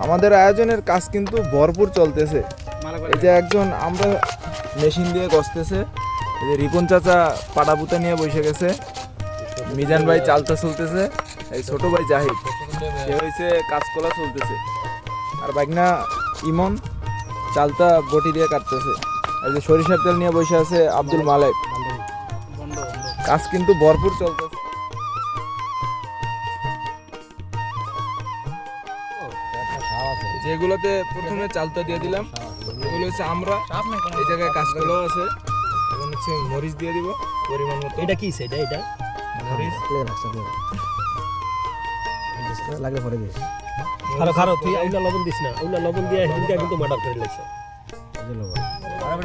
আমাদের আয়োজনের কাজ কিন্তু ভরপুর চলতেছে। এই যে একজন আমরা মেশিন দিয়ে কষতেছে, এই যে রিপন চাচা পাটাপুতা নিয়ে বসে গেছে, মিজান ভাই চালতা চলতেছে, এই ছোট ভাই জাহিদ সে হয়েছে কাঁচকলা চলতেছে, আর বাইকনা ইমন চালতা বটি দিয়ে কাটতেছে। এই যে সরিষার তেল নিয়ে বসে আছে আব্দুল মালেক। কাজ কিন্তু ভরপুর চলতেছে। যেগুলোতে প্রথমে চালতা দিয়ে দিলাম এগুলো হচ্ছে আমরা, এই জায়গায় কাঁচকলাও আছে, এখন হচ্ছে মরিচ দিয়ে দিব পরিমাণ মতো। এটা কি সেটা? এটা মরিচ লাগলে পরে দিস। খারো খারো, তুই আউলা লবণ দিস না। আউলা লবণ দিয়ে হিলকা কিন্তু মার্ডার করে লাগছে।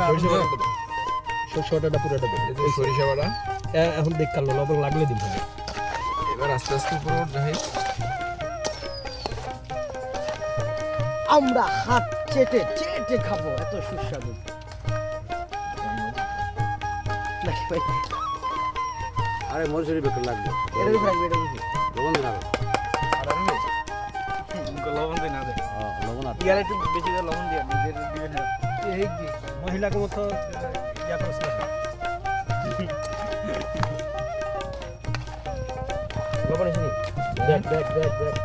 সরিষা বাটাটা পুরোটা দে। সরিষা বাটা এখন দেখ কালো লবণ লাগলে দিব। এবার আস্তে আস্তে পুরো জাহিদ আমরা হাত চেটে চেটে খাবো, এত সুস্বাদু। নাকি ভাই? আরে মরিচের বেকার লাগবে, এটা বেশি লাগবে, এটা বেশি। লবণ দিন আগে। লবণ দিই না দে, লবণ আর ইয়ার একটু বেশি করে লবণ দিয়ে দিবেন না। এই মহিলাকে মতো ইয়া করছ না। লবণ এসে দেখ দেখ দেখ দেখ